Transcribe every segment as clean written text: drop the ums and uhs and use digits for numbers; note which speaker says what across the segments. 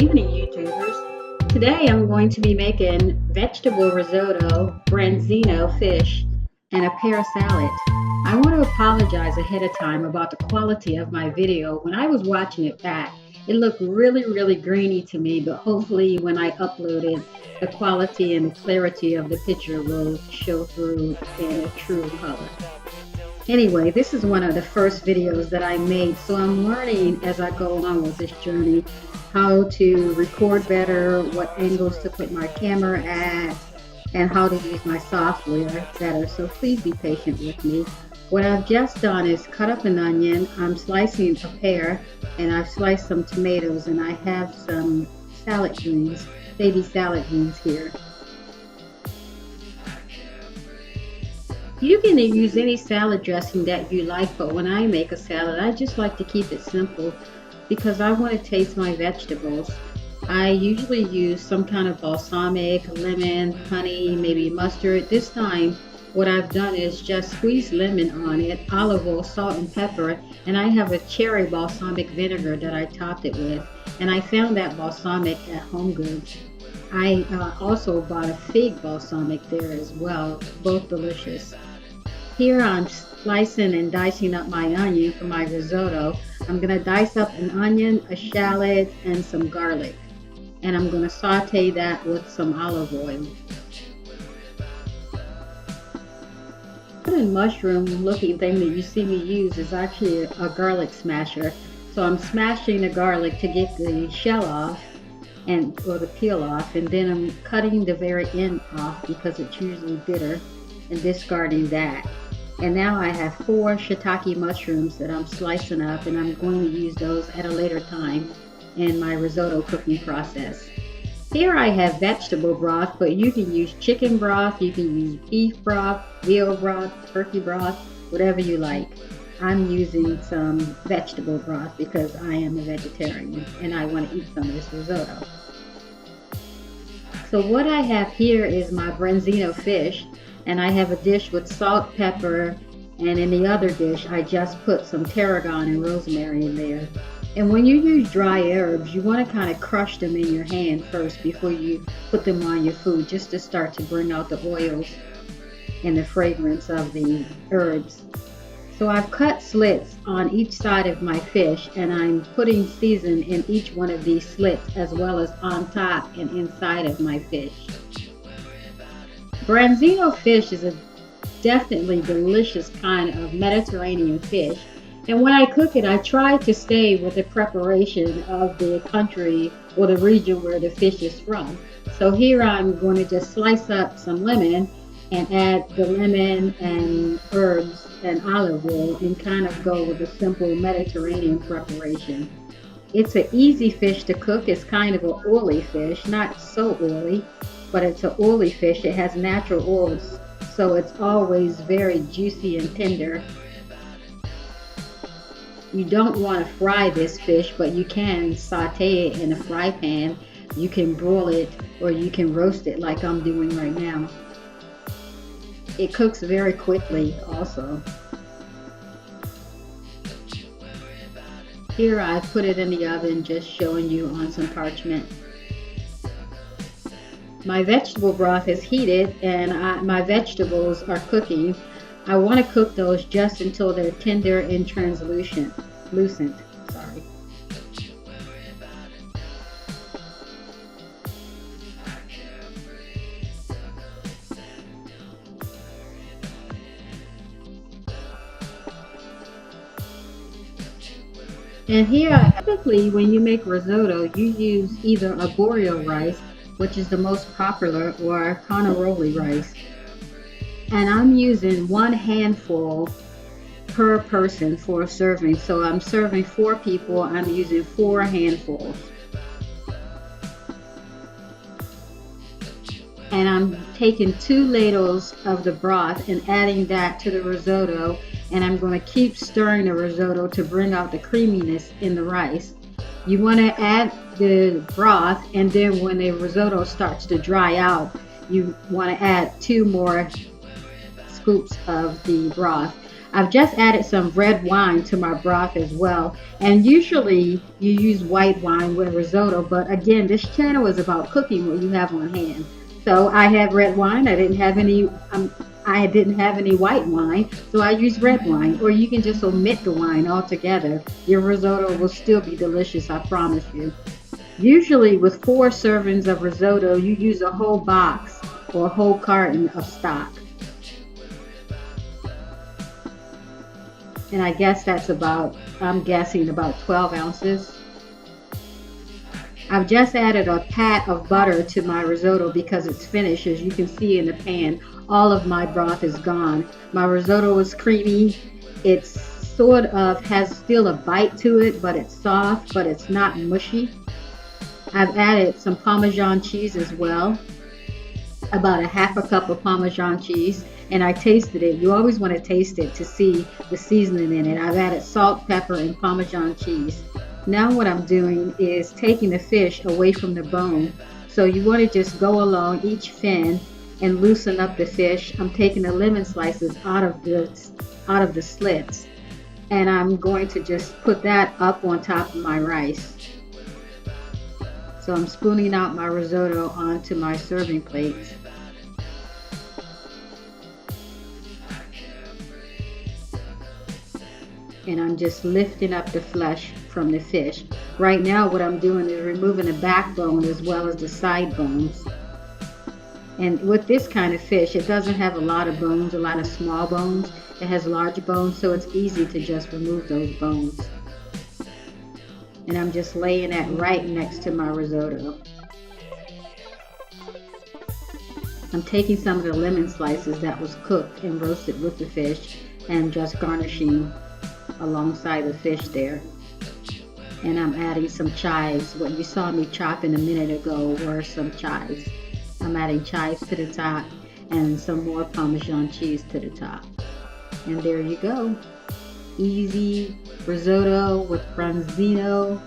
Speaker 1: Evening, YouTubers. Today I'm going to be making vegetable risotto, branzino fish, and a pear salad. I want to apologize ahead of time about the quality of my video. When I was watching it back, it looked really grainy to me, but hopefully when I upload it, the quality and the clarity of the picture will show through in a true color. Anyway, this is one of the first videos that I made, so I'm learning as I go along with this journey how to record better, what angles to put my camera at, and how to use my software better. So please be patient with me. What I've just done is cut up an onion. I'm slicing a pear, and I've sliced some tomatoes, and I have some salad greens, baby salad greens here. You can use any salad dressing that you like, but when I make a salad, I just like to keep it simple because I want to taste my vegetables. I usually use some kind of balsamic, lemon, honey, maybe mustard. This time, what I've done is just squeeze lemon on it, olive oil, salt, and pepper, and I have a cherry balsamic vinegar that I topped it with, and I found that balsamic at Home Goods. I also bought a fig balsamic there as well, both delicious. Here I'm slicing and dicing up my onion for my risotto. I'm going to dice up an onion, a shallot, and some garlic. And I'm going to saute that with some olive oil. The mushroom looking thing that you see me use is actually a garlic smasher. So I'm smashing the garlic to get the shell off or the peel off, and then I'm cutting the very end off because it's usually bitter and discarding that. And now I have 4 shiitake mushrooms that I'm slicing up, and I'm going to use those at a later time in my risotto cooking process. Here I have vegetable broth, but you can use chicken broth, you can use beef broth, veal broth, turkey broth, whatever you like. I'm using some vegetable broth because I am a vegetarian and I want to eat some of this risotto. So what I have here is my Branzino fish, and I have a dish with salt, pepper, and in the other dish I just put some tarragon and rosemary in there. And when you use dry herbs, you want to kind of crush them in your hand first before you put them on your food, just to start to bring out the oils and the fragrance of the herbs. So I've cut slits on each side of my fish, and I'm putting season in each one of these slits as well as on top and inside of my fish. Branzino fish is a definitely delicious kind of Mediterranean fish, and when I cook it I try to stay with the preparation of the country or the region where the fish is from. So here I'm going to just slice up some lemon and add the lemon and herbs and olive oil and kind of go with a simple Mediterranean preparation. It's an easy fish to cook. It's kind of an oily fish, not so oily, but it's an oily fish. It has natural oils, so it's always very juicy and tender. You don't want to fry this fish, but you can saute it in a fry pan. You can broil it or you can roast it like I'm doing right now. It cooks very quickly also. Here I put it in the oven, just showing you on some parchment. My vegetable broth is heated and my vegetables are cooking. I want to cook those just until they're tender and translucent. Sorry. And here, typically when you make risotto, you use either Arborio rice, which is the most popular, or Carnaroli rice. And I'm using 1 handful per person for a serving. So I'm serving 4 people, I'm using 4 handfuls. And I'm taking 2 ladles of the broth and adding that to the risotto, and I'm going to keep stirring the risotto to bring out the creaminess in the rice. You want to add the broth, and then when the risotto starts to dry out, you want to add 2 more scoops of the broth. I've just added some red wine to my broth as well. And usually you use white wine with risotto, but again, this channel is about cooking what you have on hand. So I had red wine. I didn't have any white wine, so I used red wine. Or you can just omit the wine altogether. Your risotto will still be delicious, I promise you. Usually with 4 servings of risotto, you use a whole box or a whole carton of stock. And I guess that's about, I'm guessing about 12 ounces. I've just added a pat of butter to my risotto because it's finished. As you can see in the pan, all of my broth is gone. My risotto is creamy. It's sort of has still a bite to it, but it's soft, but it's not mushy. I've added some Parmesan cheese as well, about a half a cup of Parmesan cheese, and I tasted it. You always want to taste it to see the seasoning in it. I've added salt, pepper, and Parmesan cheese. Now what I'm doing is taking the fish away from the bone. So you want to just go along each fin and loosen up the fish. I'm taking the lemon slices out of the slits, and I'm going to just put that up on top of my rice. So I'm spooning out my risotto onto my serving plates. And I'm just lifting up the flesh from the fish. Right now what I'm doing is removing the backbone as well as the side bones. And with this kind of fish, it doesn't have a lot of bones, a lot of small bones. It has large bones, so it's easy to just remove those bones. And I'm just laying that right next to my risotto. I'm taking some of the lemon slices that was cooked and roasted with the fish and just garnishing alongside the fish there. And I'm adding some chives. What you saw me chopping a minute ago were some chives. I'm adding chives to the top and some more Parmesan cheese to the top. And there you go. Easy risotto with Branzino,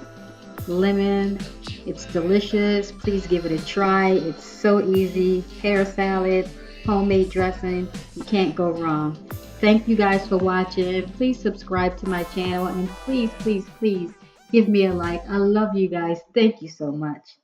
Speaker 1: lemon. It's delicious. Please give it a try. It's so easy. Pear salad, homemade dressing. You can't go wrong. Thank you guys for watching. Please subscribe to my channel and please, please, please give me a like. I love you guys. Thank you so much.